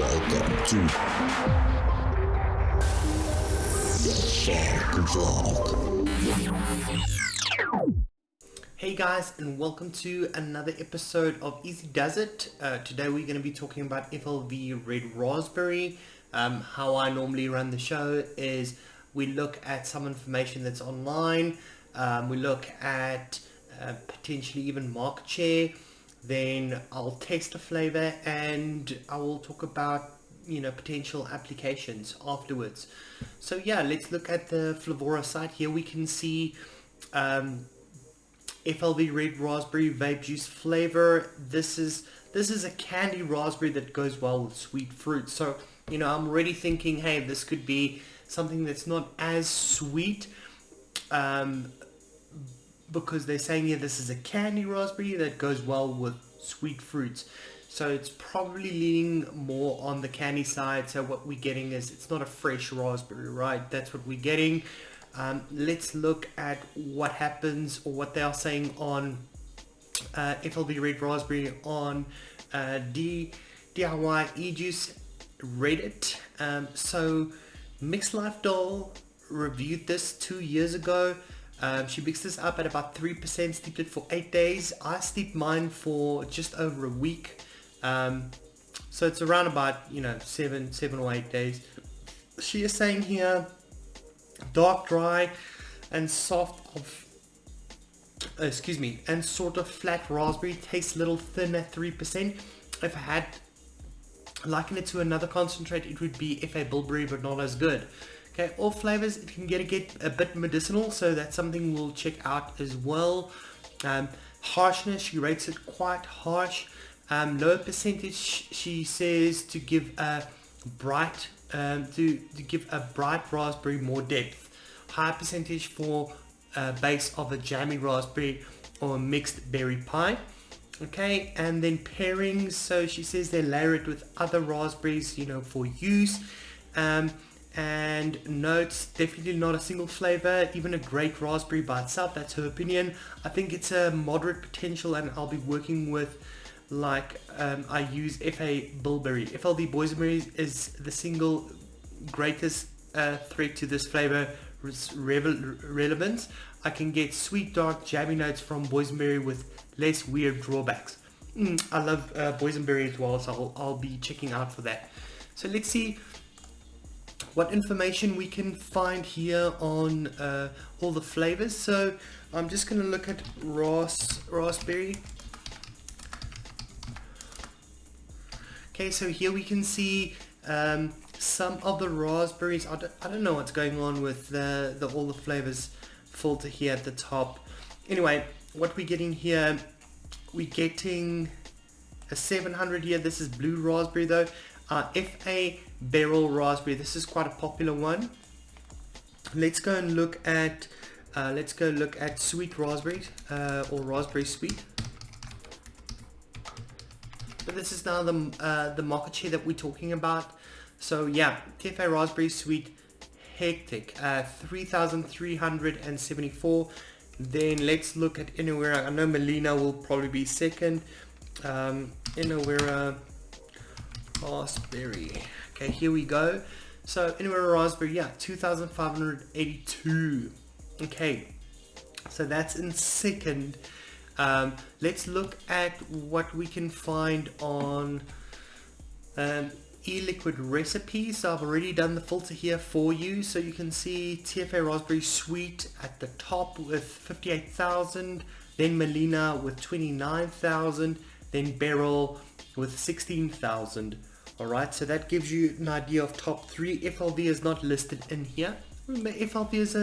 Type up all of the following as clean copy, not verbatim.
Welcome to the thefogvlog. Hey guys, and welcome to another episode of Easy Does It. Today we're going to be talking about FLV Red Raspberry. How I normally run the show is we look at some information that's online, we look at potentially even market share, then I'll taste a flavor and I will talk about potential applications afterwards. So yeah, let's look at the Flavorah site. Here we can see FLV Red Raspberry Vape Juice flavor. This is a candy raspberry that goes well with sweet fruit. So I'm already thinking, hey, this could be something that's not as sweet, because they're saying here this is a candy raspberry that goes well with sweet fruits. So it's probably leaning more on the candy side. So what we're getting is it's not a fresh raspberry, right? That's what we're getting. Let's look at what happens or what they are saying on FLV Red Raspberry on DIY eJuice Reddit. So Mixed Life Doll reviewed this 2 years ago. She mixed this up at about 3%, steeped it for 8 days. I steeped mine for just over a week. So it's around about, 7 or 8 days. She is saying here, dark, dry, and soft and sort of flat raspberry, tastes a little thin at 3%. If I had likened it to another concentrate, it would be FA Bilberry, but not as good. Okay, all flavors, it can get a bit medicinal, so that's something we'll check out as well. Harshness, she rates it quite harsh. Lower percentage, she says to give a bright raspberry more depth. High percentage for a base of a jammy raspberry or a mixed berry pie. Okay, and then pairings, so she says they layer it with other raspberries, for use. And notes, definitely not a single flavor, even a great raspberry by itself. That's her opinion. I think it's a moderate potential, and I'll be working with I use FA Bilberry. FLV Boysenberry is the single greatest threat to this flavor relevance. I can get sweet, dark, jammy notes from Boysenberry with less weird drawbacks. I love Boysenberry as well, so I'll be checking out for that. So let's see what information we can find here on all the flavors. So I'm just going to look at raspberry. Okay, so here we can see some of the raspberries. I don't know what's going on with all the flavors filter here at the top. Anyway, what we're getting here, we're getting a 700 here. This is blue raspberry though. FA barrel raspberry. This is quite a popular one. Let's go and look at sweet raspberries or raspberry sweet. But this is now the market share that we're talking about. So yeah, TFA raspberry sweet hectic, 3,374. Then let's look at Inawera. I know Melina will probably be second. Inawera raspberry. Okay, here we go. So Inawera raspberry, yeah, 2,582. Okay, so that's in second. Let's look at what we can find on e-liquid recipes. So I've already done the filter here for you, so you can see TFA raspberry sweet at the top with 58,000, then Melina with 29,000, then Beryl with 16,000. Alright, so that gives you an idea of top three. FLV is not listed in here. FLV is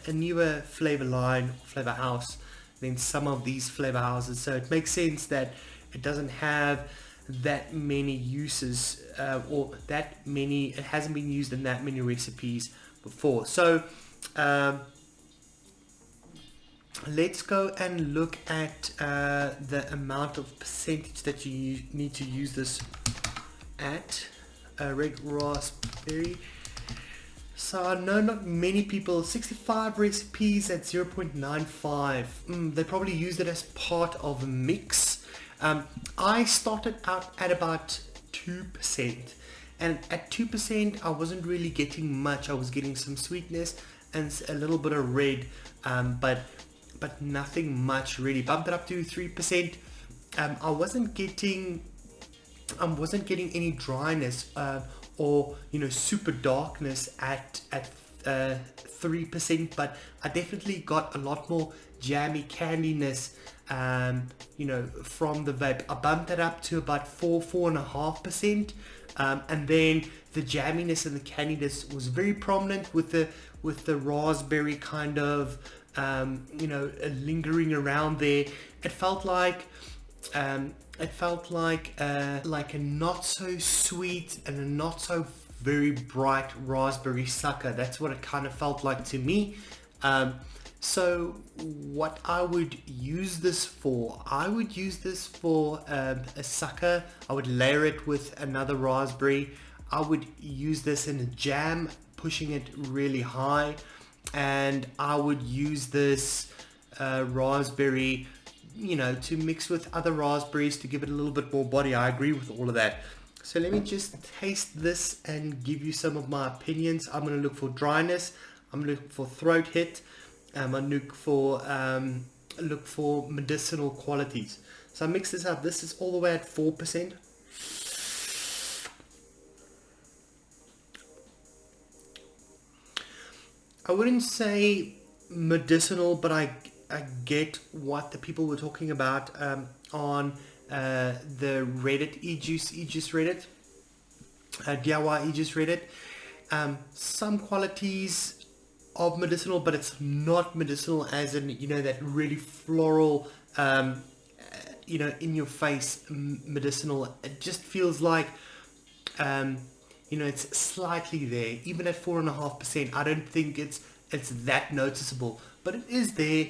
a newer flavor line, flavor house than some of these flavor houses, so it makes sense that it doesn't have that many uses, it hasn't been used in that many recipes before. So let's go and look at the amount of percentage that you need to use this at. Red raspberry. So I know not many people, 65 recipes at 0.95. They probably used it as part of a mix. I started out at about 2%, and at 2% I wasn't really getting much. I was getting some sweetness and a little bit of red, but nothing much really. Bumped it up to 3%. I wasn't getting any dryness or super darkness at 3%, but I definitely got a lot more jammy candiness from the vape. I bumped it up to about 4.5%, and then the jamminess and the candiness was very prominent with the raspberry kind of lingering around there. It felt like a not so sweet and a not so very bright raspberry sucker. That's what it kind of felt like to me. So what I would use this for, I would use this for a sucker. I would layer it with another raspberry. I would use this in a jam, pushing it really high, and I would use this raspberry to mix with other raspberries to give it a little bit more body. I agree with all of that. So let me just taste this and give you some of my opinions. I'm going to look for dryness. I'm going to look for throat hit. I'm going to look for medicinal qualities. So I mix this up. This is all the way at 4%. I wouldn't say medicinal, but I get what the people were talking about on the Reddit, e-juice Reddit, DIY e-juice Reddit. Some qualities of medicinal, but it's not medicinal as in that really floral in your face medicinal. It just feels like it's slightly there. Even at 4.5%, I don't think it's that noticeable, but it is there.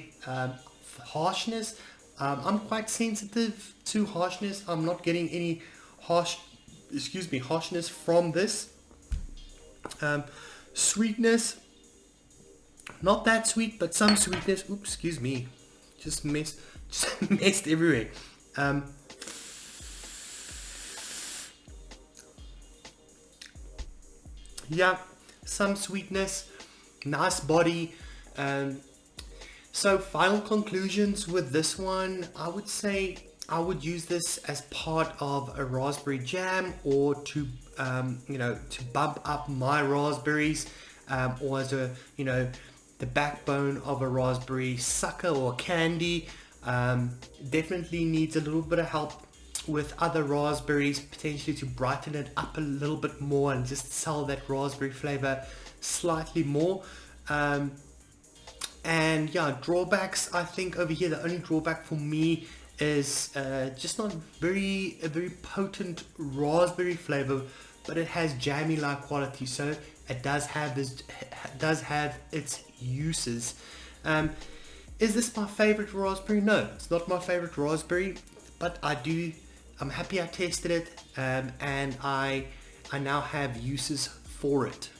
Harshness, I'm quite sensitive to harshness. I'm not getting any harshness from this. Sweetness, not that sweet, but some sweetness. Oops, excuse me, just messed everywhere. Yeah, some sweetness, nice body. So final conclusions with this one, I would say I would use this as part of a raspberry jam, or to to bump up my raspberries, or as the backbone of a raspberry sucker or candy. Definitely needs a little bit of help with other raspberries, potentially to brighten it up a little bit more and just sell that raspberry flavor slightly more. And yeah, drawbacks, I think over here the only drawback for me is just not a very potent raspberry flavor, but it has jammy like quality, so it does have its uses. Is this my favorite raspberry? No, it's not my favorite raspberry, but I'm happy I tested it, and I now have uses for it.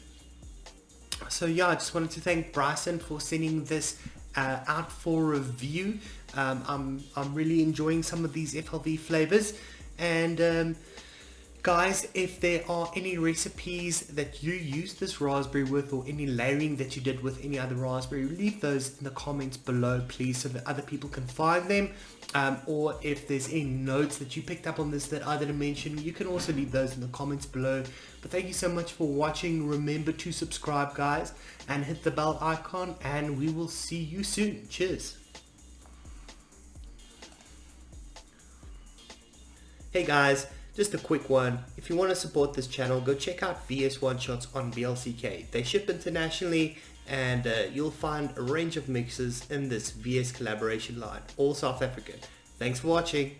So yeah, I just wanted to thank Bryson for sending this out for review. I'm really enjoying some of these FLV flavors, and guys, if there are any recipes that you use this raspberry with, or any layering that you did with any other raspberry, leave those in the comments below please, so that other people can find them. Or if there's any notes that you picked up on this that I didn't mention, you can also leave those in the comments below. But thank you so much for watching. Remember to subscribe, guys, and hit the bell icon, and we will see you soon. Cheers. Hey guys, just a quick one. If you want to support this channel, go check out VS One Shots on BLCK. They ship internationally, and you'll find a range of mixes in this VS collaboration line, all South African. Thanks for watching.